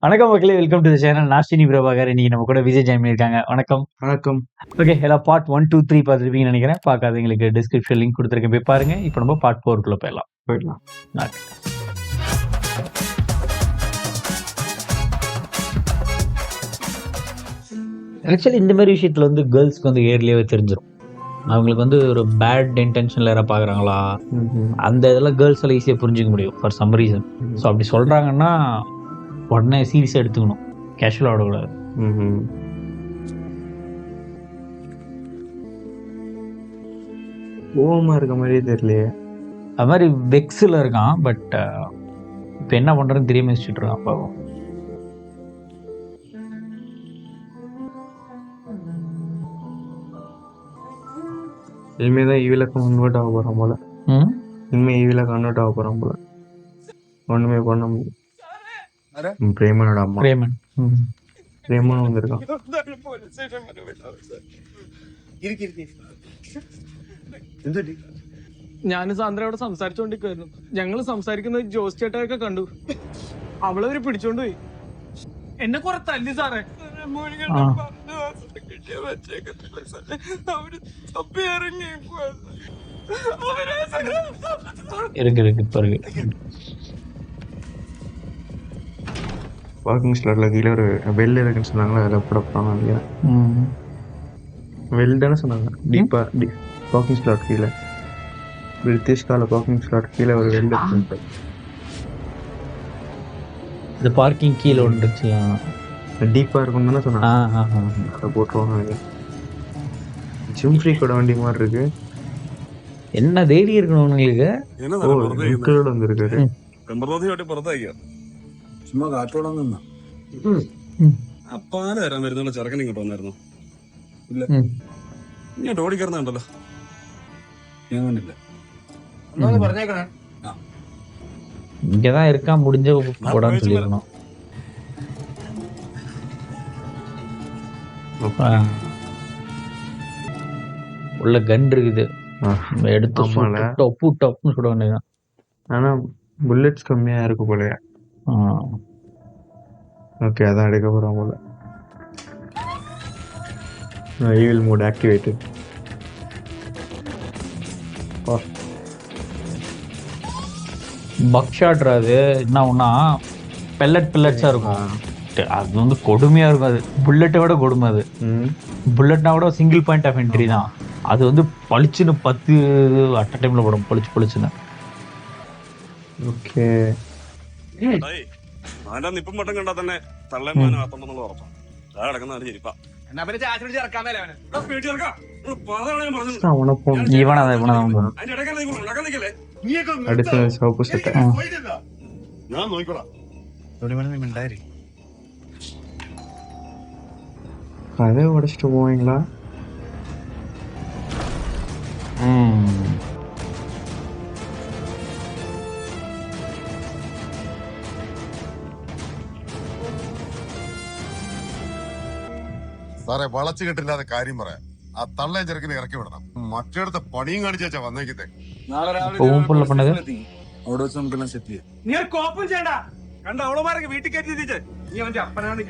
வணக்கம் மக்களே, welcome to the channel. Nastini Prabhakar. இன்னைக்கு நம்ம கூட விஜய் ஜாயின் பண்ணியிருக்காங்க. வணக்கம். வணக்கம். ஓகே, எல்லாம் பார்ட் 1, 2, 3 பார்த்துருப்பீங்கன்னு நினைக்கிறேன். பார்க்காதவங்களுக்கு டிஸ்கிரிப்ஷன் லிங்க் கொடுத்துருக்கேன், போய் பாருங்க. இப்போ நம்ம பார்ட் 4 போயிடலாம். ஆக்சுவலி இந்த மாதிரி விஷயத்துல வந்து கேர்ள்ஸ்க்கு வந்து ஏர்லியாவே தெரிஞ்சிடும். அவங்களுக்கு வந்து ஒரு பேட் இன்டென்ஷன்ல யாராவது பார்க்குறாங்களா, அந்த இதெல்லாம் கேர்ள்ஸால் ஈஸியாக புரிஞ்சிக்க முடியும் ஃபார் சம் ரீசன். ஸோ அப்படி சொல்கிறாங்கன்னா உடனே சீரியஸாக எடுத்துக்கணும், கேஷுவலாக விடக்கூடாது. கோவமா இருக்க மாதிரியே தெரியலையே. அது மாதிரி வெக்ஸில் இருக்கான். பட் இப்போ என்ன பண்ணுறதுன்னு தெரியாம வச்சுட்டு இருக்கான் பாவம். இனிமேதான் ஈவில கன்வெர்ட் ஆக போறான் போல. இனிமே ஈவில கன்வெர்ட் ஆக போறான் போல. ஒண்ணுமே பண்ண முடியும். பிரேமனோட அம்மா பிரேமன் வந்திருக்கான். ഞാൻ സാന്ദ്രയോട് സംസാരിച്ചോണ്ടിരിക്കുവായിരുന്നു. ഞങ്ങള് സംസാരിക്കുന്നത് ജോസ് ചേട്ടയൊക്കെ കണ്ടു. അവളവര് പിടിച്ചോണ്ട് പോയി. എന്നെ കുറെ തല്ലി സാറേ. பார்க்கிங் ஸ்லாட்ல கீழே ஒரு வெல் இருக்குன்னு சொன்னாங்களா, அதில் போட போறாங்க இல்லையா? வெல் தானே சொன்னாங்க. டீப்பா பார்க்கிங் ஸ்லாட் கீழே, பிரிட்டிஷ் கால பார்க்கிங் ஸ்லாட் கீழே ஒரு வெல் இருக்கு. இந்த பார்க்கிங் கீழே ஒன்று இருந்துச்சுல, டீப்பா இருக்குன்னு தானே சொன்னாங்க. அதை போட்டுருவாங்க. ஜிம் ஃப்ரீக்கோட வண்டி மாதிரி இருக்கு. என்ன தைரியம் இருக்கணும் உங்களுக்கு? அங்கிளோட வந்திருக்காரு. ചുമ്മാ കാറ്റോടാൻ നിന്നാ അപ്പാനെ വരാൻ വരുന്നുള്ള ചെറുക്കൻ ഇങ്ങോട്ട് വന്നായിരുന്നു. ഇല്ല, ഇങ്ങോട്ട് ഓടിക്കറന്നുണ്ടല്ലോ. ഞാൻ കണ്ടില്ല. പറഞ്ഞേക്കണേ. இங்கதான் இருக்கா, முடிஞ்ச போடான்னு சொல்லிடணும். உள்ள கன் இருக்குது, எடுத்து டொப்பு டப்புன்னு சுட வேண்டியதான். ஆனா புல்லட்ஸ் கம்மியா இருக்கு போல. ஓகே, அதான் எடுக்க போறோம் போல. Evil mode activated. Buckshot அது என்ன ஒன்னா பெல்லட்ஸா இருக்கும். அது வந்து கொடுமையா இருக்கும். அது புல்லட்டை விட கொடுமை. அது புல்லட்னா கூட சிங்கிள் பாயிண்ட் ஆஃப் என்ட்ரி தான். அது வந்து பளிச்சுன்னு 10 அட் டைம்ல போடும், பளிச்சுன்னு. ഓക്കെ, അവന്റെ ഇപ്പം മട്ടം കണ്ടാ തന്നെ തള്ളേമാനം ആത്തണ്ടെന്നുള്ള ഉറപ്പാണ്. ആ കിടക്കുന്ന ചെരിപ്പാ. അടുത്ത ഷോപ്പ് സെറ്റ് ഞാൻ നോക്കിക്കോളാം. കഥ ഉടച്ചിട്ട് പോവീங்களா? സാറേ, വളച്ചു കെട്ടില്ലാതെ കാര്യം പറയാം. ആ തള്ളേ ചെറുക്കിനെ ഇറക്കി വിടണം. മറ്റേടത്തെ പണിയും കാണിച്ചാ വന്നേക്കത്തെ. നാളെ രാവിലെ അവിടെ വെച്ച് നമുക്കെല്ലാം സെറ്റ് ചെയ്യാം. നീ ഒരു കോപ്പം ചെയ്യണ്ട. കണ്ട അവളമാരൊക്കെ വീട്ടിൽ കയറ്റി തിരിച്ച് നീ അവന്റെ അപ്പനാണ്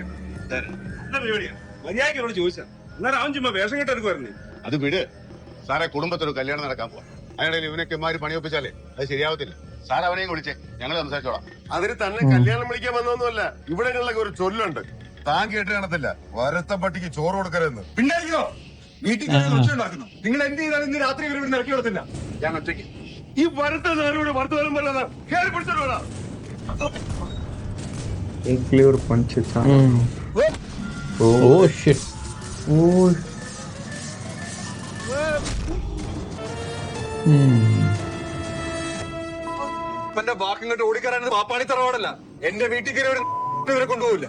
പരിപാടിയാ. മര്യാദയോട് ചോദിച്ചാ എന്നാലും അവൻ ചുമ്മാ വേഷം കെട്ടെടുക്കുവായിരുന്നേ. അത് വിട് സാറേ. കുടുംബത്തൊരു കല്യാണം നടക്കാൻ പോവാ. അതിനിടയിൽ ഇവനൊക്കെ മാറി പണിയൊപ്പിച്ചാലേ അത് ശരിയാവത്തില്ല. സാർ അവനെയും വിളിച്ചേ, ഞങ്ങൾ സംസാരിച്ചോളാം. അതിന് തന്നെ കല്യാണം വിളിക്കാൻ വന്നൊന്നുമല്ല. ഇവിടെയുള്ള ഒരു ചൊല്ലുണ്ട്, താൻ കേട്ട് കാണത്തില്ല, വരത്ത പട്ടിക്ക് ചോറ് കൊടുക്കരുതെന്ന്. പിന്നായിരിക്കോ വീട്ടിൽ ഉണ്ടാക്കുന്നു. നിങ്ങൾ എന്ത് ചെയ്താലും ഇന്ന് രാത്രി ഇവർ ഇറക്കി വിടത്തില്ല. ഞാൻ ഒറ്റയ്ക്ക് ഈ വറുത്ത നേരോട് വറുത്ത വരും പോലെ കേറി പിടിച്ചോളൂ. ഒരു പഞ്ച്. Oh shit. ഓ എന്റെ ബാക്കി ഇങ്ങോട്ട് ഓടിക്കറാനത് പാപ്പാണി തറവാടല്ല. എന്റെ വീട്ടിൽ കയറി ഇവരെ കൊണ്ടുപോകില്ല.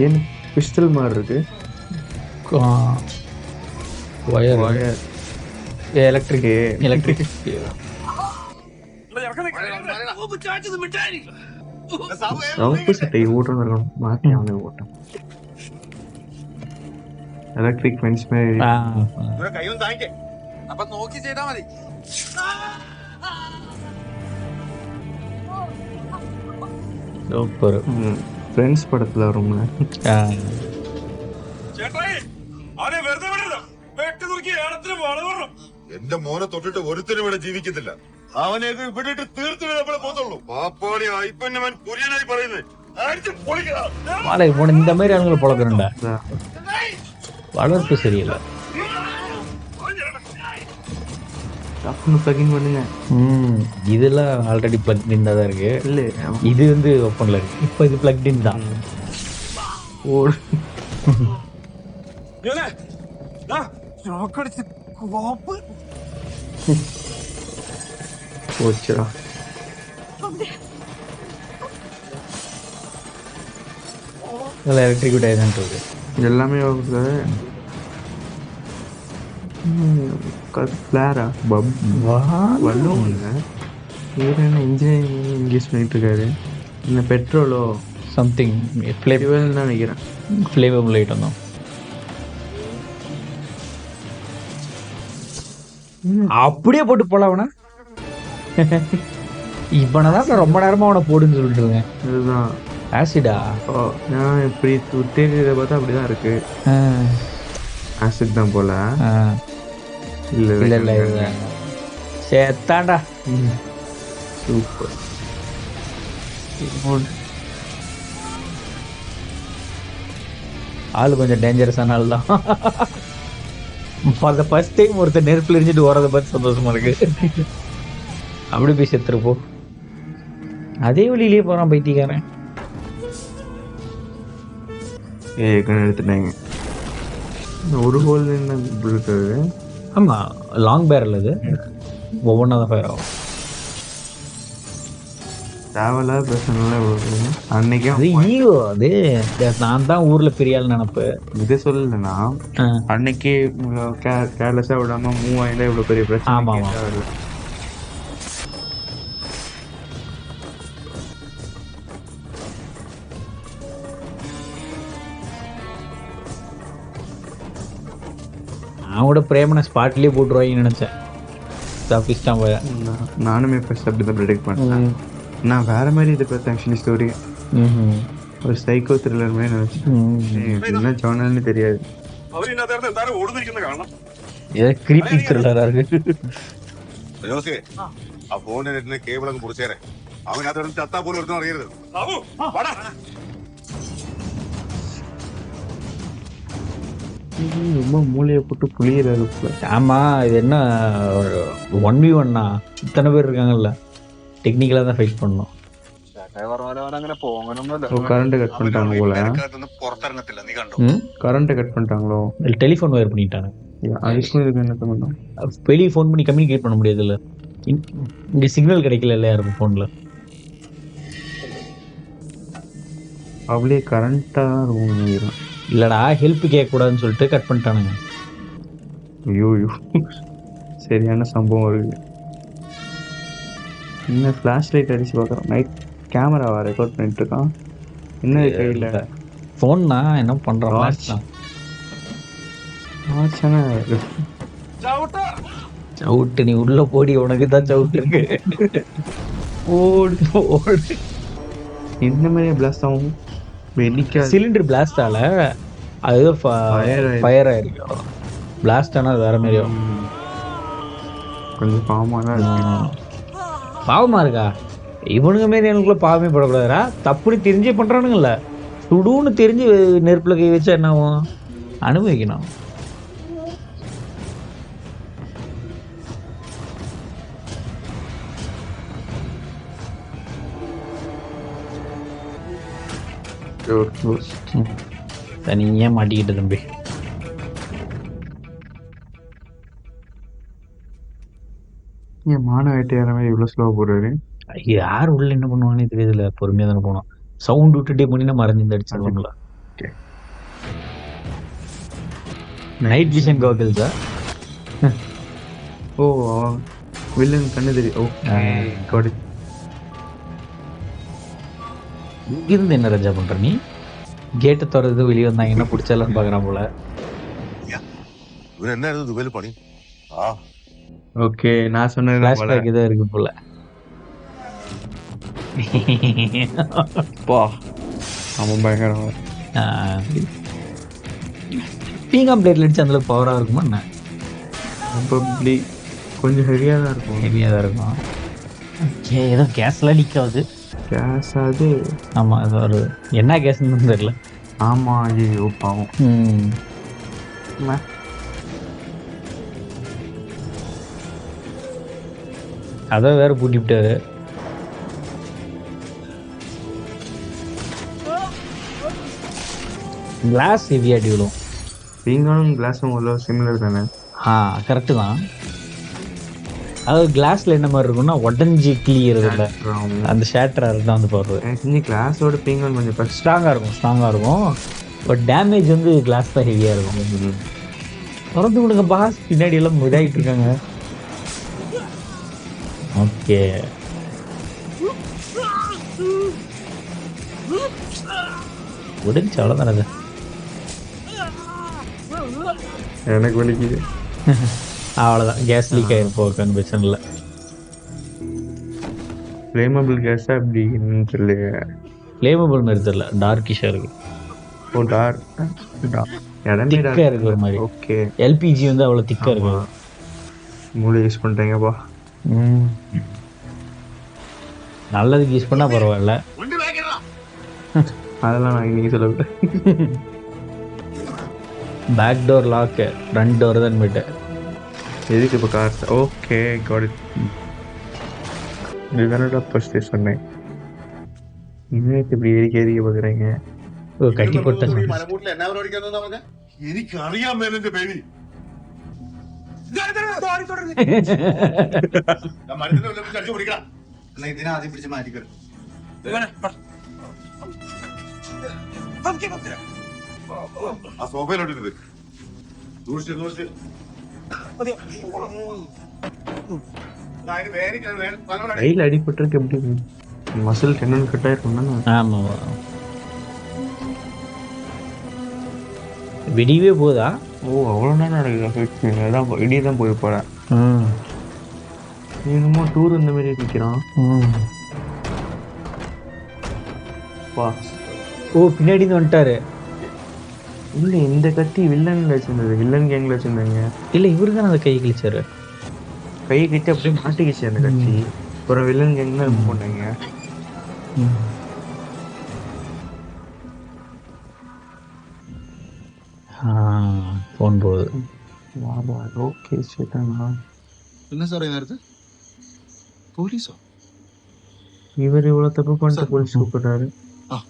ಏನು ಪಿಸ್ಟಲ್ மாதிரி இருக்கு. வயர் எலக்ட்ரிக் சவுப்பு சட்டை ஓட்டுன்னு இருக்கணும். மாற்றி அவனை ஓட்டம். எலக்ட்ரிக் ஃபென்ஸ் மாதிரி ഇവരെ കയ്യൊന്നും താങ്ങിക്കേ. അപ്പൊ നോക്കി ചെയ്താ മതി. சூப்பர். ஃப்ரெண்ட்ஸ் படத்தில் வரும்ல. ചേട്ടായി അവനെ വെറുതെ വിടില്ല. വെട്ടി നുറുക്കി ഏടത്തിന് വളരണം. എന്റെ മോനെ തൊട്ടിട്ട് ഒരുത്തരും ഇവിടെ ജീവിക്കത്തില്ല. അവനെയൊക്കെ ഇവിടെ ഇട്ട് തീർത്തിട്ട് നമ്മളെ പോത്തുള്ളൂ. പാപ്പാടി അയ്പന്നവൻ കുര്യനായി പറയുന്നത് അടിച്ച് പൊളിക്കണം. மாலைக்கு போன இந்த மாதிரி ஆளுங்களை பழக்கணும்டா. வளர்ப்பு சரியில்லை. டக்குன்னு ப்ளகின் பண்ணுங்க. இதெல்லாம் ஆல்ரெடி பிளக் இன் தான் இருக்கு. இல்லை இது வந்து ஓப்பன்ல இருக்கு. இப்போ இது பிளக் இன் தான். ஓடு ഇവനെ, ദാ, ഷോക്കടിച്ച് കോപ്പ്. போச்சுடா. இதில் எலக்ட்ரிக் டயதான் இருக்கு. எல்லாமே வருது. ஃப்ளேரா வல்லும் இல்லை. இவர் என்ன இன்ஜினியரிங் இங்கிலீஷ் பண்ணிட்டு இருக்காரு. இந்த பெட்ரோலோ சம்திங் ஃப்ளேவர் தான் நினைக்கிறேன். ஃப்ளேவர் லைட் வந்தோம். அப்படியே போட்டு போல அவனை. இவனை தான் நான் ரொம்ப நேரமா அவனை போடுன்னு சொல்லிட்டு இருக்கேன். இதுதான் ஆசிடா. நான் இப்படி உத்தேரியை பார்த்தா அப்படிதான் இருக்கு. ஆசிட் தான் போல. இல்லை இல்ல இல்ல இல்ல சேத்தாண்டா. சூப்பர். ஆளு கொஞ்சம் டேஞ்சரஸான ஆள் தான். ஃபார் த ஃபர்ஸ்ட் டைம் ஒருத்தர் நெருப்பில் எரிஞ்சிட்டு ஓரதை பார்த்து சந்தோஷமா இருக்கு. அப்படி போய் செத்துருப்போ. அதே வழியிலேயே போறான் பைத்தியக்காரன். ஏற்கனவே எடுத்துட்டாங்க. ஒரு ஹோல் என்ன இருக்காது. ஆமா லாங் பேரல் அது ஒவ்வொன்றா தான் ஃபயர் ஆகும். தேவையில்லாத பிரச்சனை அன்னைக்கே அது ஈகோ. அது நான் தான் ஊர்ல பெரிய ஆள் நினப்பு. இதை சொல்லலைன்னா அன்னைக்கே கேர்லெஸ்ஸா விடாம மூவ் ஆயிருந்தா இவ்வளவு பெரிய பிரச்சனை. ஆமா ஆமா. நான் கூட பிரேமனை ஸ்பாட்லயே போட்டுருவாங்கன்னு நினைச்சேன். தப்பிச்சிட்டான் போய. நானுமே ஃபர்ஸ்ட் அப்படி தான் ப்ரெடிக்ட் பண்ணேன். நான் வேற மாதிரி இதை பார்த்தேன் ஆக்சுவலி ஸ்டோரி. ஒரு சைக்கோ த்ரில்லர் மாதிரி நினைச்சேன். என்ன ஜானல்னு தெரியாது. അവരിന്നത്തെ എന്തായാലും ഓടുന്നിരിക്കുന്ന കാണണം. ஏதோ கிரீப்பி த்ரில்லரா இருக்கு. ജോസേ ആ ഫോണിന്റെ നെറ്റിന് കേബിൾ അങ്ങ് മുറിച്ചേരെ. അവനകത്ത് ചത്താ പോലും ഒരുത്തം അറിയരുത്. ബാബു, വാടാ. ரொம்ப மூளையை போட்டு புளியறாரு. ஆமா இது என்ன 1v1 இத்தனை பேர் இருக்காங்கல்ல. டெக்னிக்கலா தான் ஃபைட் பண்ணணும். கரண்ட் கட் பண்ணிட்டாங்க போல. പുറത്തിറങ്ങത്തില്ല നീ കണ്ടോ. கரண்ட் கட் பண்ணிட்டாங்களோ. டெலிஃபோன் வயர் பண்ணிட்டாங்க. அதுக்கும் இதுக்கு என்ன பண்ணணும். வெளியே ஃபோன் பண்ணி கம்யூனிகேட் பண்ண முடியாதுல்ல. இங்க சிக்னல் கிடைக்கல இல்ல யாருக்கும் ஃபோன்ல. அவளே கரண்டா இருக்கும் நினைக்கிறேன். இல்லடா ஹெல்ப் கேட்க கூடாதுன்னு சொல்லிட்டு கட் பண்ணிட்டானுங்க. ஐயோ சரியான சம்பவம் இருக்கு. என்ன ஃபிளாஷ் லைட் அடிச்சு பார்க்குறோம். நைட் கேமராவா ரெக்கார்ட் பண்ணிட்டு இருக்கான். என்ன கையில் ஃபோன்னா என்ன பண்றான். சவுட்டு நீ உள்ள போடி உனக்கு தான் சவுட்டு இருக்கு. ஓடு ஓடு. இந்த மாதிரி பிளாஸ்ட் ஆகும். வெடிக்காது. சிலிண்டர் பிளாஸ்ட் ஆல அது ஃபயர் ஆயிருக்கு. பிளாஸ்ட் ஆனா அது வேற மாதிரி ஆகும். கொஞ்சம் பாவமாக தான் இருக்கு. பாவமா இருக்கா. இவனுங்க மாரி எனக்குள்ள பாவமே படக்கூடாதுரா. தப்புன்னு தெரிஞ்சே பண்றானுங்கல்ல. சுடுன்னு தெரிஞ்சு நெருப்புல கை வச்சா என்ன ஆகும். அனுபவிக்கணும். தனியா மாட்டிக்கிட்டு தம்பி. ஏன் மான வேட்டையார மாதிரி இவ்வளோ ஸ்லோவாக போடுறாரு. யார் உள்ள என்ன பண்ணுவானே தெரியுதுல. பொறுமையா தானே போனோம். சவுண்ட் விட்டுட்டே பண்ணினா மறைஞ்சு அடிச்சிருவாங்களா. நைட் விஷன் கோகிள்ஸா. ஓ வில்லன் கண்ணு தெரியும். ஓ இங்கிருந்து என்ன ரஜா பண்ற நீ. கேட்டை திறந்து வெளியே வந்தாங்கன்னா பிடிச்சாலும் பாக்குறான் போல. இவன் என்ன இருந்தது துபாயில பணி? ஓகே நான் சொன்னது போல. ஃபிளாஷ்பேக் இதாக இருக்கு போல. பா அவன் பயங்கரமா பீங்காம் பிளேட்ல அடிச்சு அந்த பவராக இருக்குமா என்ன? ப்ராபப்ளி கொஞ்சம் ஹெவியாக தான் இருக்கும். ஹெவியாக தான் இருக்கும். ஓகே, ஏதோ கேஸ்லாம் நிற்காது. கேஸ் அது ஆமாம், அது ஒரு என்ன கேஸ்ன்னு தெரியல. ஆமாம். ஐயோ பாவம். அதான் வேற பூட்டி விட்டாரு. கிளாஸ் ஹெவியாக அடி விடும். பீங்கானும் கிளாஸும் அவ்வளோ சிமிலர் தானே? கரெக்டு தான். அதாவது கிளாஸில் என்ன மாதிரி இருக்கும்னா உடஞ்சி கிளியறது இல்லை, அந்த ஷேட்டராக தான் வந்து போடுறது. எனக்கு கிளாஸோட பீங்கான் கொஞ்சம் ஸ்ட்ராங்காக இருக்கும். பட் டேமேஜ் வந்து கிளாஸ் தான் ஹெவியாக இருக்கும். திறந்து விடுங்க பாஸ், பின்னாடி எல்லாம் இதாகிட்டு இருக்காங்க. ஓகே, முடிஞ்சு அவ்வளோதானே. அது எனக்கு வலிக்குது. அவ்வளோதான், கேஸ் லீக் ஆகிருப்போம், கன்வென்ஷன் இல்லை. ஃப்ளேமபிள் கேஸாக எப்படி என்னன்னு தெரியல. ஃப்ளேமபிள் மாதிரி தெரியல, டார்க்கிஷாக இருக்கு. ஓ டார்க் திக்காக இருக்கு ஒரு மாதிரி. ஓகே, எல்பிஜி வந்து அவ்வளோ திக்காக இருக்கு. மூளை யூஸ் பண்ணுறீங்கப்பா. நல்லதுக்கு யூஸ் பண்ணால் பரவாயில்ல. அதெல்லாம் நான் இன்னைக்கு சொல்ல. Back door lock, front door தான் போயிட்டு. எதுக்கு இப்போ கார்? Okay got it. இதுதானடா ஃபர்ஸ்ட் சொன்னேன். இன்னும் இப்படி ஏறிக்க பார்க்குறீங்க. கட்டி போட்ட മലമൂട്ടിൽ എന്നാ പരിപാടിക്കാന്ന് പറഞ്ഞ? എനിക്ക് അറിയാൻ മേലെ പേര്. മരത്തിന്റെ അടിച്ചു പിടിക്കണം. എന്നാ ഇതിനെ ആദ്യം പിടിച്ച് മാറ്റിക്കരുത്. ആ സോഫയിലോട്ടിരുത്. ദൂഷിച്ച് கையில் அடிபட்டிருக்கு. எப்படி மசில் டென்னன் கட் ஆயிருக்கும் தானே? ஆமாம், வெடிவே போதா? ஓ அவ்வளோ நேரம் நடக்குது. அதான் இடி தான் போயிருப்பாட. என்னமோ டூர் இந்த மாதிரி நிற்கிறான். வா. ஓ, பின்னாடி வந்துட்டாரு. இல்லை, இந்த கத்தி வில்லன்ல வச்சிருந்தது. வில்லன் கேங்ல வச்சிருந்தாங்க. இல்லை, இவரு தான் அந்த கை கிழிச்சாரு. கை கிட்ட அப்படியே மாட்டிக்கிச்சு அந்த கத்தி. அப்புறம் வில்லன் கேங் தான் போட்டாங்க. ஃபோன் போகுது. ஓகே சேட்டானா. என்ன சார் நேரத்து போலீஸோ? இவர் இவ்வளவு தப்பு பண்ணிட்டு போலீஸ் கூப்பிடுறாரு.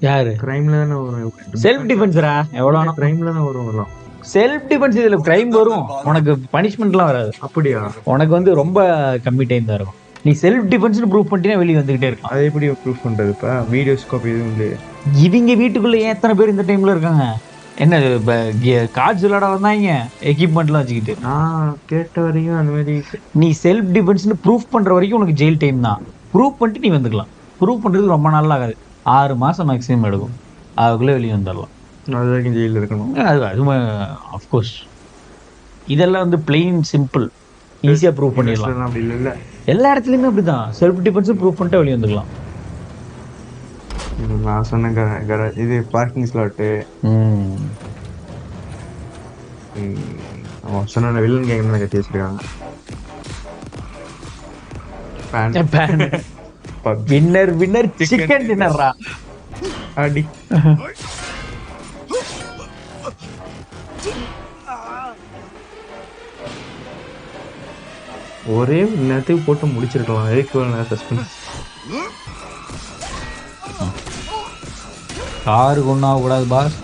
யாரு? கிரைம்ல தானே வரும். செல்ஃப் டிஃபென்ஸ்ரா. எவ்வளோ கிரைம்ல தான் வரும். செல்ஃப் டிஃபென்ஸ் இதுல கிரைம் வரும், உனக்கு பனிஷ்மெண்ட்லாம் வராது. அப்படியா? உனக்கு வந்து ரொம்ப கம்மி டைம் தான் இருக்கும். நீ செல்ஃப் டிஃபென்ஸ்னு ப்ரூவ் பண்ணிட்டீங்கன்னா வெளியே வந்துகிட்டே இருக்கும். அதை எப்படி ப்ரூவ் பண்றது? இப்போ வீடியோ ஸ்கோப் எதுவும் இல்லையே. இவங்க வீட்டுக்குள்ள எத்தனை பேர் இந்த டைம்ல இருக்காங்க? என்ன கார்ட்ஸ் விளையாட வந்தாங்க எக்யூப்மெண்ட்லாம் வச்சுக்கிட்டு. நான் கேட்ட வரையும் அந்த மாதிரி. நீ செல்ஃப் டிஃபென்ஸ்னு ப்ரூஃப் பண்ற வரைக்கும் உனக்கு ஜெயில் டைம் தான். ப்ரூவ் பண்ணிட்டு நீ வந்துக்கலாம். ப்ரூவ் பண்றதுக்கு ரொம்ப நாள் ஆகாது, 6 மாசம் மேக்ஸிமம் எடுக்கும். அதுக்குள்ளே வெளியே வந்துடலாம். அது வரைக்கும் ஜெயிலில் இருக்கணும். அது அஃப்கோர்ஸ். இதெல்லாம் வந்து பிளெயின் சிம்பிள், ஈஸியாக ப்ரூவ் பண்ணிடலாம். அப்படி இல்லை, எல்லா இடத்துலையுமே அப்படி தான். செல்ஃப் டிஃபென்ஸும் ப்ரூவ் பண்ணிட்டு வெளியே வந்துக்கலாம். நான் சொன்ன இது பார்க்கிங் ஸ்லாட்டு. அவன் சொன்ன வில்லன் கேங் தான் கட்டி வச்சிருக்காங்க. வின்னர் சிக்கன் டின்னர்ரா. அடி ஒரே நேரத்துக்கு போட்டு முடிச்சிருக்கலாம். எதுக்கு சஸ்பென்ஸ்? காரு கொண்டா கூடாது பாஸ்.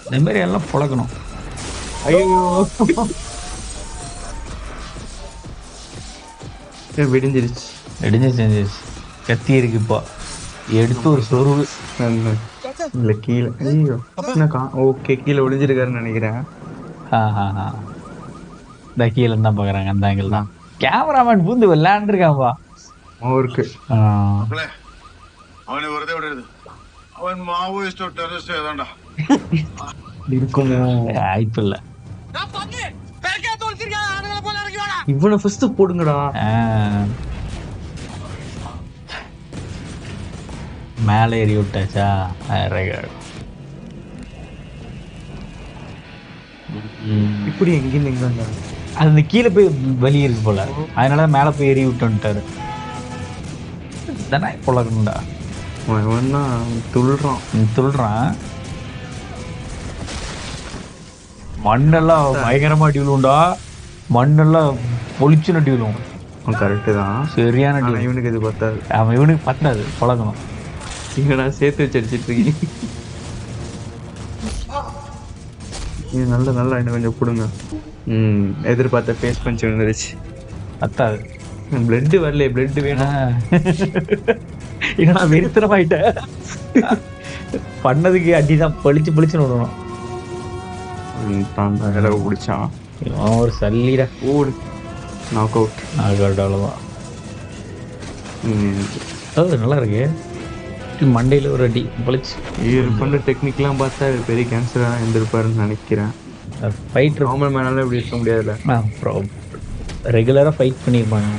இந்த மாதிரி எல்லாம் புழக்கணும். ஐயோ விடிஞ்சிருச்சு. செஞ்சிருச்சு. கத்தி இருக்கு இப்போ, எடுத்து ஒரு சொருவு. இல்லை கீழே. ஐயோ ஓகே, கீழே விழுந்திருக்காருன்னு நினைக்கிறேன். இந்த கீழே தான் பார்க்குறாங்க, அந்த ஆங்கிள் தான். கேமராமேன் பூந்து விளையாண்டுருக்காப்பா அவருக்கு. അവനെ വെറുതെ വിടരുത്. അവൻ മാവോയിസ്റ്റോ ടെററിസ്റ്റോ ഏതാണ്ടാ. இருக்குமோ? வாய்ப்பில்லை. இவனை ஃபர்ஸ்ட் போடுங்கடா. மேலே ஏறி விட்டாச்சா? இப்படி எங்கேயும் எங்க வந்தாங்க? அது இந்த கீழே போய் வெளியே இருக்கு போல, அதனால மேலே போய் ஏறி விட்டுட்டாரு. தானே பொழக்கணும்டா. இவன் தான் துள்ளுறான். மண்ணெல்லாம் பயங்கரமா அடி விழுவும்டா. மண்ணெல்லாம் பொழிச்சு நட்டி விழுவும். அவன் கரெக்டு தான், சரியான அடி. இவனுக்கு இது பத்தாது. அவன் இவனுக்கு பத்தாது, பழகணும். இங்கடா சேர்த்து வச்சு அடிச்சிட்டு இருக்கீங்க. இது நல்ல இன்னும் கொஞ்சம் கொடுங்க. எதிர்பார்த்த ஃபேஸ் பஞ்ச் வந்துருச்சு. பத்தாது. பிளட் வரல, பிளட் வேணும். நான் வெறித்தனமாயிட்டேன். பண்ணதுக்கு அடிதான் பளிச்சுன்னு விடணும். அளவு பிடிச்சான். அவன் ஒரு சல்லிடா. ஓடு. Knock out. அவ்வளோதான். அது நல்லா இருக்கு. மண்டையில் ஒரு அடி பளிச்சு. இவர் பண்ண டெக்னிக்லாம் பார்த்தா பெரிய கேன்சராக இருந்திருப்பாருன்னு நினைக்கிறேன். ஃபைட் நார்மல் மேனால இப்படி இருக்க முடியாதுல்ல. ரெகுலராக ஃபைட் பண்ணியிருப்பாங்க.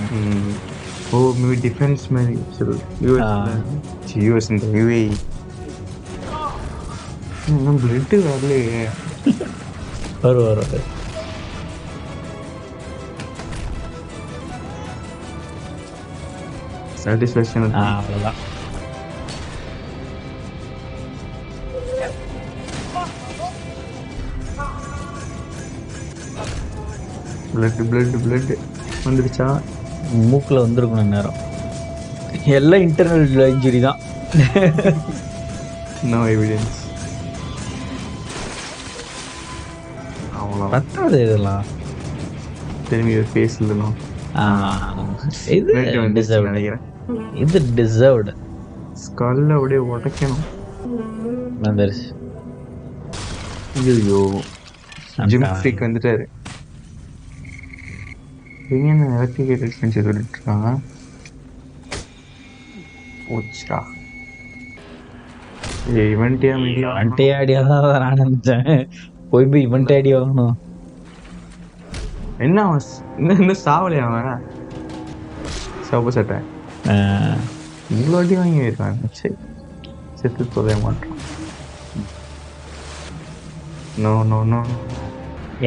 ஓ மேபி டிஃபென்ஸ் மாதிரி யூஎஸ் இந்த யூஏ. இன்னும் பிளட்டு வரலையே. வரும். சாட்டிஸ்ஃபேக்ஷன். அவ்வளோதான். பிளட் வந்துடுச்சா? மூக்கில் வந்துருக்கணும் நேரம். எல்லாம் இன்டர்னல் இன்ஜுரி தான். No evidence. அவ்வளோ பத்தாது இதெல்லாம். திரும்பி ஒரு ஃபேஸ் இல்லைணும். இது டிசர்வ்டு நினைக்கிறேன். இது டிசர்வ்டு. ஸ்கல்ல அப்படியே உடைக்கணும். வந்துருச்சு. ஐயோ ஜிம் ஃப்ரீக் வந்துட்டாரு. இவங்க என்ன எலக்ட்ரிகேட்டட் ஃபென்ஸ் சொல்லிட்டு இருக்காங்க. ஓச்சா இவன்ட்டே அடியாதான் நான் நினைச்சேன். போய் இவன்ட்டே அடி வாங்கணும். என்ன இன்னும் சாவலையா அவன்? சோப்பு சட்டை இவ்வளோ அடி வாங்கி போயிருக்காங்க. சரி செத்து தொலைய மாட்டான். No no no.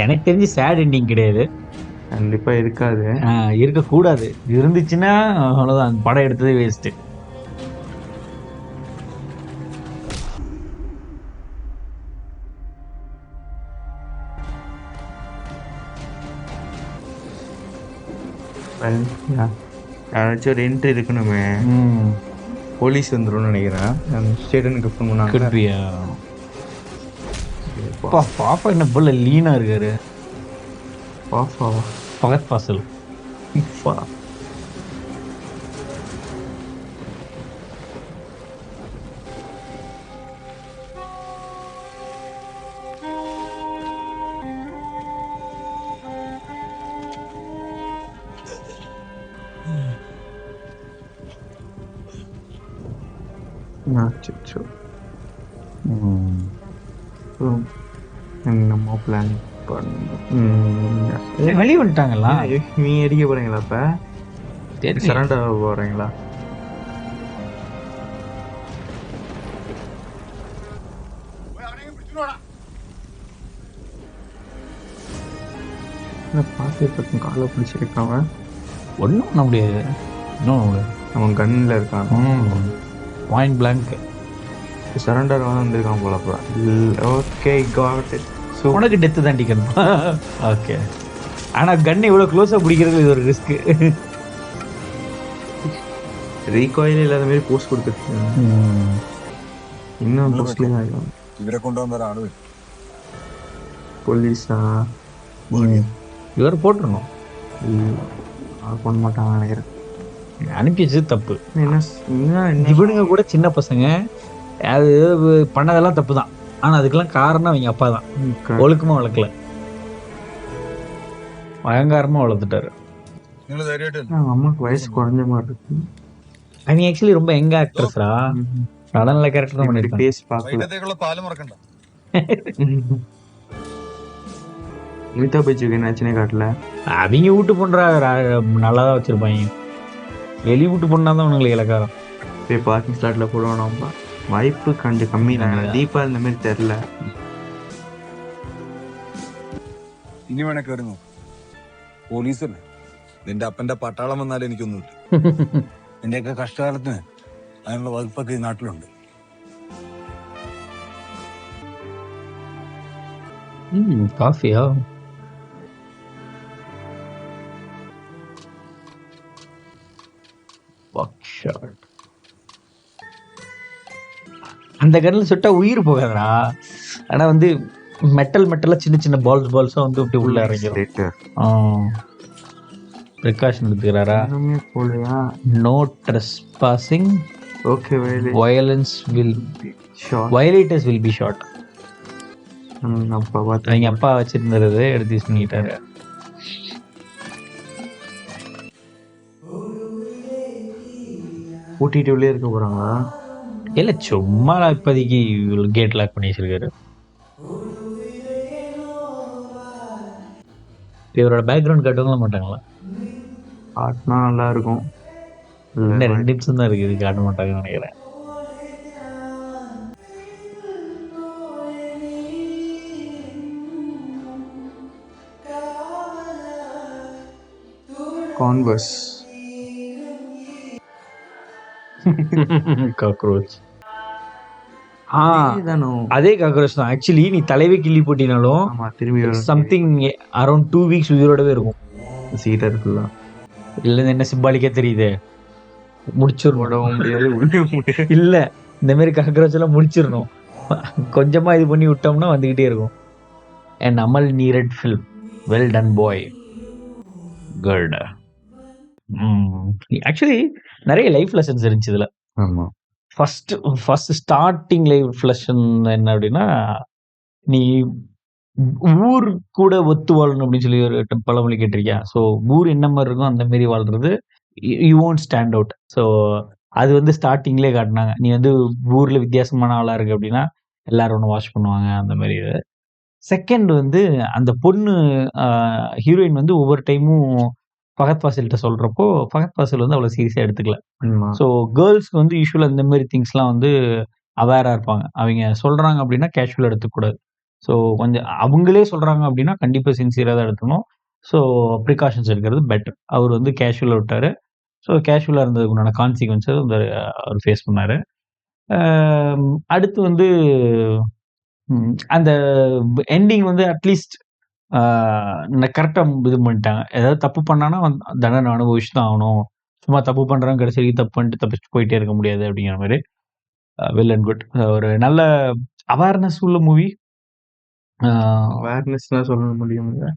எனக்கு தெரிஞ்சு சேட் எண்டிங் கிடையாது. கண்டிப்பா இருக்காது, இருக்கக்கூடாது. இருந்துச்சுன்னா அவ்வளோதான், படம் எடுத்ததே வேஸ்ட்டு. யாராச்சும் ஒரு என்ட்ரி இருக்கணுமே. போலீஸ் வந்துடும் நினைக்கிறேன். ஸ்டேட்டனுக்கு ஃபோன் பண்ணாங்க. பாப்பா என்ன போல லீனா இருக்காரு. பாப்பாவா? பகத் பாசல். என்னமோ பிளான் வெளியே வந்துட்டாங்களா? நீ அடிக்க போறீங்களா? இப்ப சரண்டர் போறீங்களா? பார்த்து காலை பிடிச்சிருக்காங்க. ஒன்றும் பண்ண முடியாது. அவன் கன்னில் இருக்கான். பாயிண்ட் பிளாங்க் சரண்டர் வந்திருக்கான் போல. Okay got it. ஸோ உனக்கு டெத்து தாண்டிக்கணும். ஓகே, ஆனால் கன் இவ்வளோ க்ளோஸாக பிடிக்கிறது இது ஒரு ரிஸ்க்கு. ரீகாயில் இல்லாத மாதிரி போஸ்ட் கொடுத்துருக்கேன். இன்னும் போஸ்ட்லேயே ஆகிடும். ഇവരെ കൊണ്ടുവന്നവരാണ് போலீஸா? இவர் போட்டுருணும். பண்ண மாட்டாங்க நினைக்கிறேன். அனுப்பி வச்சது தப்பு. என்ன இவனுங்க கூட சின்ன பசங்க, அது பண்ணதெல்லாம் தப்பு தான். ஆனால் அதுக்கெல்லாம் காரணம் அவங்க அப்பா தான். ஒழுக்கமாக வளர்க்கல, பயங்கரமாக வளர்த்துட்டாரு. அம்மாவுக்கு வயசு குறைஞ்ச மாதிரி இருக்கு. அவங்க ஆக்சுவலி ரொம்ப யங் ஆக்ட்ரஸ்ரா. நல்லா நல்ல கேரக்டர் தான் இப்படி பண்ணியிருக்காங்க. பேசி பார்க்கல. വൈകിട്ടത്തേക്കുള്ള പാല് മറക്കണ്ട. அமிதாப் பச்சனுக்கு என்னாச்சுன்னே காட்டல. அவங்க வீட்டு பொண்ணா நல்லா தான் வச்சிருப்பாங்க. வெளி வீட்டு பொண்ணா தான் உனங்களுக்கு இலக்காரம். போய் பார்க்கிங் ஸ்லாட்ல போடுவானாம்பா. வாய்ப்பு கொஞ்சம் கம்மி தான். தீபா இந்த மாதிரி தெரியல. ഇനി വേണേ കയറി നോക്കും. പോലീസല്ലേ, നിന്റെ അപ്പന്റെ പട്ടാളം വന്നാലും എനിക്കൊന്നുമില്ല. നിന്റെയൊക്കെ കഷ്ടകാലത്തിന് അതിനുള്ള വകുപ്പൊക്കെ ഈ നാട്ടിലുണ്ട്. காஃபியா? அந்த கண்ணில் சுட்டா உயிர் போகாதடா. ஆனா வந்து மெட்டலா சின்ன சின்ன பால்ஸா வந்து இப்படி உள்ள இறங்கிடும். ப்ரிகாஷன் எடுத்துக்கிறாரா? ஒண்ணுமே போலையா? No trespassing. Okay, violence will shot. Violators will be shot. அப்பா பார்த்து அவங்க அப்பா வச்சிருந்தது எடுத்து யூஸ் பண்ணிட்டாரு. கூட்டிட்டு உள்ளே இருக்க போறாங்களா? இல்ல சும்மா இப்போதைக்கு கேட் லாக் பண்ணி வச்சிருக்காரு. இவரோட பேக்ரவுண்ட் காட்டுவாங்களா மாட்டாங்களா? ஆட்னா நல்லா இருக்கும். இன்னும் 2 நிமிஷம் தான் இருக்குது, காட்ட மாட்டாங்கன்னு நினைக்கிறேன். Converse cockroach. தானோ? அதே காக்ரோச் தான். ஆக்சுவலி நீ தலைவை கிள்ளி போட்டினாலும் ஆமா, திரும்பி சம்திங் அரௌண்ட் 2 வீக்ஸ் உயிரோடவே இருக்கும். சீட்டா இருக்குல்ல. இல்ல என்ன சிம்பாலிக்கா தெரியுது, முடிச்சிடணும். போடவும் முடியாது, உள்ளவும் முடியாது. இல்ல இந்த மாதிரி காக்ரோச் எல்லாம் முடிச்சிடணும். கொஞ்சமா இது பண்ணி விட்டோம்னா வந்துகிட்டே இருக்கும். அண்ட் அமல் நீரட் ஃபில்ம், வெல் டன் பாய், குட். ஆக்சுவலி நிறைய லைஃப் லெசன்ஸ் இருந்துச்சு இதுல. ஆமா, ஃபர்ஸ்ட் ஸ்டார்டிங் லைஃப் லெசன் என்ன அப்படின்னா, நீ ஊர் கூட ஒத்து வாழணும் அப்படின்னு சொல்லி ஒரு பழமொழி கேட்டிருக்கியா? ஸோ ஊர் என்ன மாதிரி இருக்கும் அந்த மாதிரி வாழ்றது, you won't stand out. So அது வந்து ஸ்டார்டிங்லேயே காட்டினாங்க. நீ வந்து ஊர்ல வித்தியாசமான ஆளா இருக்கு அப்படின்னா எல்லாரும் ஒன்று வாஷ் பண்ணுவாங்க அந்த மாதிரி. இது செகண்ட் வந்து அந்த பொண்ணு ஹீரோயின் வந்து ஒவ்வொரு டைமும் ஃபகத் ஃபாசில்கிட்ட சொல்றப்போ ஃபகத் ஃபாசில் வந்து அவ்வளோ சீரியஸாக எடுத்துக்கல. ஸோ கேர்ள்ஸ்க்கு வந்து யூஸ்வலாக இந்த மாதிரி திங்ஸ்லாம் வந்து அவேராக இருப்பாங்க. அவங்க சொல்றாங்க அப்படின்னா கேஷுவலாக எடுத்துக்கூடாது. ஸோ கொஞ்சம் அவங்களே சொல்றாங்க அப்படின்னா கண்டிப்பாக சின்சியராக தான் எடுத்துக்கணும். ஸோ ப்ரிகாஷன்ஸ் எடுக்கிறது பெட்டர். அவர் வந்து கேஷுவலாக விட்டாரு. ஸோ கேஷுவலாக இருந்ததுக்கு உண்டான கான்சிக்வன்ஸை வந்து அவர் ஃபேஸ் பண்ணாரு. அடுத்து வந்து அந்த எண்டிங் வந்து அட்லீஸ்ட் கரெக்டா இது பண்ணிட்டாங்க. ஏதாவது தப்பு பண்ணானா தண்டனை அனுபவிச்சு தான் ஆகணும். சும்மா தப்பு பண்றாங்க கடைசி வரைக்கும் தப்பு பண்ணிட்டு தப்பிச்சு போயிட்டே இருக்க முடியாது அப்படிங்கிற மாதிரி. Well and good. ஒரு நல்ல அவேர்னஸ் உள்ள மூவி. அவேர்னஸ்லாம் சொல்ல முடியுங்க.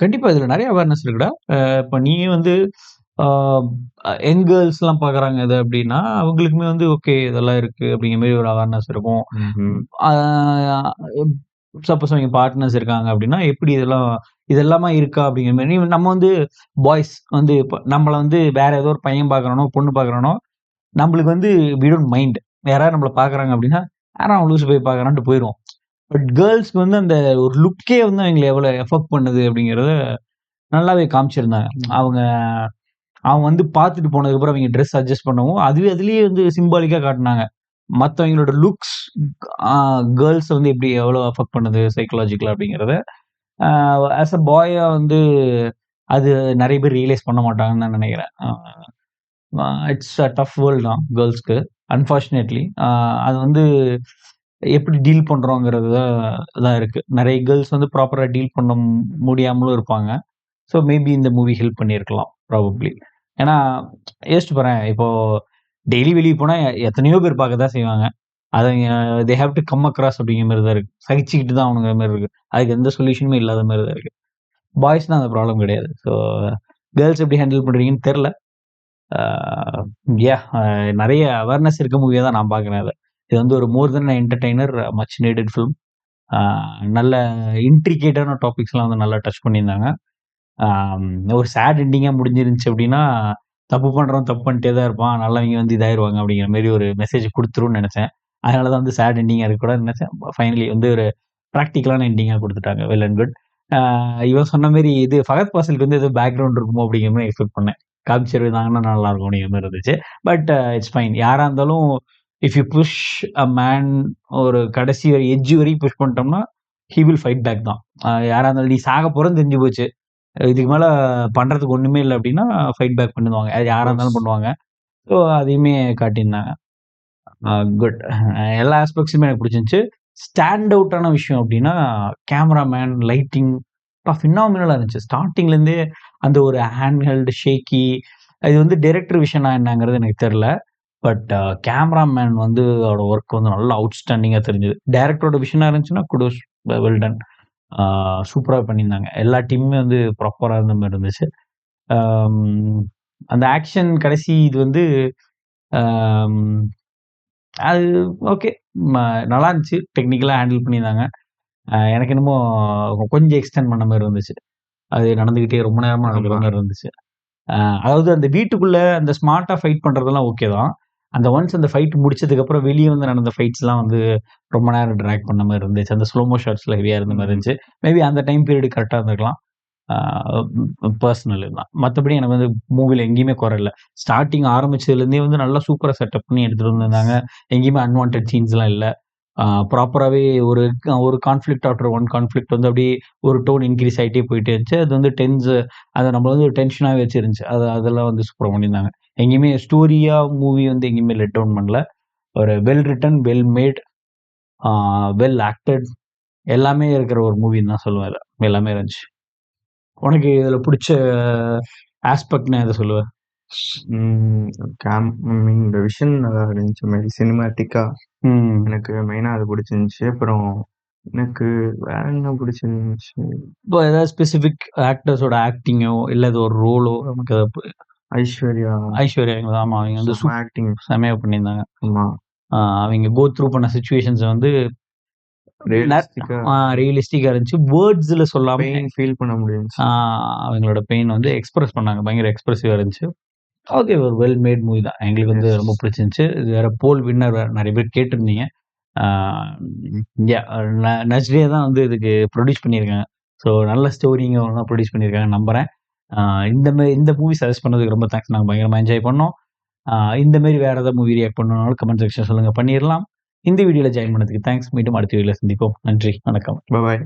கண்டிப்பா இதுல நிறைய அவேர்னஸ் இருக்குடா. இப்போ நீ வந்து யங் கேர்ள்ஸ்லாம் பார்க்குறாங்க இது அப்படின்னா அவங்களுக்குமே வந்து ஓகே இதெல்லாம் இருக்கு அப்படிங்கிற மாதிரி ஒரு அவேர்னஸ் இருக்கும். சப்போஸ் அவங்க பார்ட்னர்ஸ் இருக்காங்க அப்படின்னா எப்படி இதெல்லாமா இருக்கா அப்படிங்கிற மாதிரி. நம்ம வந்து பாய்ஸ் வந்து இப்போ நம்மளை வந்து வேற ஏதோ ஒரு பையன் பார்க்குறானோ பொண்ணு பார்க்குறானோ நம்மளுக்கு வந்து வி டோன்ட் மைண்ட். யாராவது நம்மளை பார்க்குறாங்க அப்படின்னா யாரும் அவன் லூஸ் போய் பார்க்குறான்ட்டு போயிடும். பட் கேர்ள்ஸ்க்கு வந்து அந்த ஒரு லுக்கே வந்து அவங்களை எவ்வளோ எஃபெக்ட் பண்ணுது அப்படிங்கிறத நல்லாவே காமிச்சிருந்தாங்க. அவங்க வந்து பார்த்துட்டு போனதுக்கப்புறம் அவங்க ட்ரெஸ் அட்ஜஸ்ட் பண்ணவும் அதுலேயே வந்து சிம்பாலிக்காக காட்டினாங்க. மற்றவங்களோட லுக்ஸ் கேர்ள்ஸ் வந்து எப்படி எவ்வளோ அஃபெக்ட் பண்ணுது சைக்கலாஜிக்கலாக அப்படிங்கிறத. ஆஸ் அ பாயா வந்து அது நிறைய பேர் ரியலைஸ் பண்ண மாட்டாங்கன்னு நான் நினைக்கிறேன். இட்ஸ் அ டஃப் வேர்ல்டு தான் கேர்ள்ஸ்க்கு அன்ஃபார்ச்சுனேட்லி. அது வந்து எப்படி டீல் பண்ணுறோங்கிறது தான் இருக்குது. நிறைய கேர்ள்ஸ் வந்து ப்ராப்பராக டீல் பண்ண முடியாமலும் இருப்பாங்க. ஸோ மேபி இந்த மூவி ஹெல்ப் பண்ணியிருக்கலாம் ப்ராபப்ளி. ஏன்னா யோசிச்சு போகிறேன், இப்போது டெய்லி வெளியே போனால் எத்தனையோ பேர் பார்க்க தான் செய்வாங்க. அதை they have to come across அப்படிங்கிற மாதிரி தான் இருக்குது. சகிச்சுக்கிட்டு தான் அவனுங்கிற மாதிரி இருக்குது. அதுக்கு எந்த சொல்யூஷனுமே இல்லாத மாதிரி தான் இருக்குது. பாய்ஸ்னால் அந்த ப்ராப்ளம் கிடையாது. ஸோ கேர்ள்ஸ் எப்படி ஹேண்டில் பண்ணுறீங்கன்னு தெரில. நிறைய அவேர்னஸ் இருக்க மூவியாக தான் நான் பார்க்குறேன். இது வந்து ஒரு மோர் தென் என்டர்டெய்னர், மச் நீடட் ஃபிலிம். நல்ல இன்ட்ரிகேட்டான டாபிக்ஸ்லாம் வந்து நல்லா டச் பண்ணியிருந்தாங்க. ஒரு சேட் எண்டிங்காக முடிஞ்சிருந்துச்சு அப்படின்னா தப்பு பண்றவன் தப்பு பண்ணிட்டே தான் இருப்பான். நல்லவங்க வந்து இதாயிருவாங்க அப்படிங்கிற மாரி ஒரு மெசேஜ் குடுத்துரும்னு நெனச்சேன். அதனால தான் வந்து சேட் எண்டிங்கா இருக்கக்கூடாதுன்னு நெனச்சேன். ஃபைனலி வந்து ஒரு பிராக்டிகலான எண்டிங்கா குடுத்துட்டாங்க. Well and good. ஆ இவன் சொன்ன மாரி இது ஃபகத் ஃபாசிலுக்கு வந்து ஏதோ பேக்கிரவுண்ட் இருக்குமோ அப்படிங்கிற மாரி எக்ஸ்பெக்ட் பண்ணேன். காமிச்சிருந்தாங்கன்னா நல்லாருக்கும் அப்படிங்கிற மாரி இருந்துச்சு. But it's fine. யாரா இருந்தாலும் if you push a man ஒரு கடைசி எட்ஜ் வரையும் புஷ் பண்ணிட்டோம்னா, ஹி வில் ஃபைட் பேக் தான். யாரா இருந்தாலும் நீ சாக போறன்னு தெரிஞ்சு போச்சு. இதுக்கு மேல பண்றதுக்கு ஒண்ணுமே இல்ல அப்படின்னா, ஃபைட் பேக் பண்ணுவாங்க. அது யாரா இருந்தாலும் பண்ணுவாங்க. ஸோ அதையுமே காட்டியிருந்தாங்க. குட். எல்லா ஆஸ்பெக்ட்ஸுமே எனக்கு பிடிச்சிருந்துச்சு. ஸ்டாண்ட் அவுட்டான விஷயம் அப்டின்னா, கேமராமேன், லைட்டிங் ஃபினாமினலா இருந்துச்சு. ஸ்டார்ட்டிங்லேருந்தே அந்த ஒரு ஹேண்ட் ஹெல்டு, ஷேக்கி இது வந்து டைரக்டர் விஷனா என்னங்கிறது எனக்கு தெரியல. பட் கேமராமேன் வந்து அவரோட ஒர்க் வந்து நல்லா அவுட்ஸ்டாண்டிங்கா தெரிஞ்சது. டைரக்டரோட விஷனா இருந்துச்சுன்னா, குடோஸ் வெல் டன். ஆ சூப்பரா பண்ணியிருந்தாங்க. எல்லா டீமுமே வந்து ப்ராப்பரா இருந்த மாரி இருந்துச்சு. அம் அந்த ஆக்ஷன் கடைசி இது வந்து அம் அது ஓகே. ம நல்லா இருந்துச்சு. டெக்னிக்கலா ஹேண்டில் பண்ணியிருந்தாங்க. எனக்கு என்னமோ கொஞ்சம் எக்ஸ்டெண்ட் பண்ண மாரி இருந்துச்சு. அது நடந்துகிட்டே ரொம்ப நேரமா நடக்கிற ஆமா. மாரி இருந்துச்சு. அ அதாவது அந்த வீட்டுக்குள்ள அந்த ஸ்மார்ட்டா ஃபைட் பண்றதெல்லாம் ஓகே தான். அந்த ஒன்ஸ் அந்த ஃபைட் முடிச்சதுக்கப்புறம் வெளிய வந்து நடந்த ஃபைட்ஸ்லாம் வந்து ரொம்ப நேரம் டிராக் பண்ண மாரி இருந்துச்சு. அந்த ஸ்லோமோ ஷாட்ஸ்ல ஹெவியா இருந்த மாரி ம். இருந்துச்சு. மேபி அந்த டைம் பீரியட் கரெக்ட்டா இருந்திருக்கலாம். ஆ பெர்சனல் இதுதான். மத்தபடி எனக்கு வந்து மூவில எங்கேயுமே குறை இல்ல. ஸ்டார்ட்டிங் ஆரம்பிச்சதுலேருந்தே வந்து நல்லா சூப்பரா செட்டப் பண்ணி எடுத்துட்டு வந்திருந்தாங்க. எங்கேயுமே அன்வான்டட் சீன்ஸ்லாம் இல்ல. ப்ராப்பராவே ஒரு ஒரு கான்ஃப்ளிக்ட் ஆஃப்டர் ஒன் கான்ஃப்ளிக்ட் வந்து அப்படியே ஒரு டோன் இன்கிரீஸ் ஆயிட்டே போயிட்டே இருந்துச்சு. அது வந்து அத நம்மள வந்து ஒரு டென்ஷனாவே வச்சிருந்துச்சு. அதெல்லாம் வந்து சூப்பரா பண்ணியிருந்தாங்க. எங்கேயுமே ஸ்டோரியா மூவி வந்து எங்கேயுமே லெட் டவுன் பண்ணல. ஒரு வெல் ரிட்டன், வெல் மேட், ஆ வெல் ஆக்டட் எல்லாமே இருக்கிற ஒரு மூவின்னு தான் சொல்லுவேன் இத. எல்லாமே இருந்துச்சு. உனக்கு இதுல புடிச்ச ஆஸ்பெக்ட்னா எத சொல்லுவ? ம். ஐ மீன் இந்த விஷன் நல்லா இருந்துச்சு. மாரி சினிமேட்டிக்கா ம். எனக்கு மெயினா அது பிடிச்சிருந்துச்சு. அப்புறம் எனக்கு வேற என்ன பிடிச்சிருந்துச்சு? இப்போ ஏதாவது ஸ்பெசிஃபிக் ஆக்டர்ஸோட ஆக்டிங்கோ, இல்ல அது ஒரு ரோலோ நமக்கு ஐஸ்வர்யா ஐஸ்வர்யா ஆமா. அவங்க வந்து செம்ம ஆக்டிங். செமையா பண்ணியிருந்தாங்க. ஆமா. அவங்க கோ த்ரூ பண்ண சிச்சுவேஷன்ஸ வந்து ந ரியலிஸ்டிக்கா ரியலிஸ்டிக்கா இருந்துச்சு. வேர்ட்ஸ்ல சொல்லாம பெயின் ஃபீல் பண்ண முடிஞ்சுச்சு. ஆ அவங்களோட பெயின் வந்து எக்ஸ்பிரஸ் பண்ணாங்க. பயங்கர எக்ஸ்பிரசிவா இருந்துச்சு. ஓகே. ஒரு வெல் மேட் மூவி தான். எங்களுக்கு வந்து எஸ். ரொம்ப பிடிச்சிருந்துச்சு. இது வேற போல் வின்னர் வேற நெறைய பேர் கேட்டிருந்தீங்க. ஆ யா நஸ்ரியா தான் வந்து இதுக்கு ப்ரொடியூஸ் பண்ணியிருக்காங்க. ஸோ நல்ல ஸ்டோரிங்க ஒழுங்கா ப்ரொடியூஸ் பண்ணியிருக்காங்கன்னு நம்புறேன். ஆ இந்த மூவி சஜெஸ்ட் பண்ணதுக்கு ரொம்ப தேங்க்ஸ். நாங்க பயங்கரமா என்ஜாய் பண்ணோம். ஆ இந்த மாரி வேற ஏதாவது மூவி ரியாக்ட் பண்ணணும்னாலும் கமெண்ட் செக்ஷன் சொல்லுங்க பண்ணிறலாம். இந்த வீடியோல ஜாயின் பண்ணதுக்கு தேங்க்ஸ். மீண்டும் அடுத்த வீடியோல சந்திப்போம். நன்றி. வணக்கம். பாய்.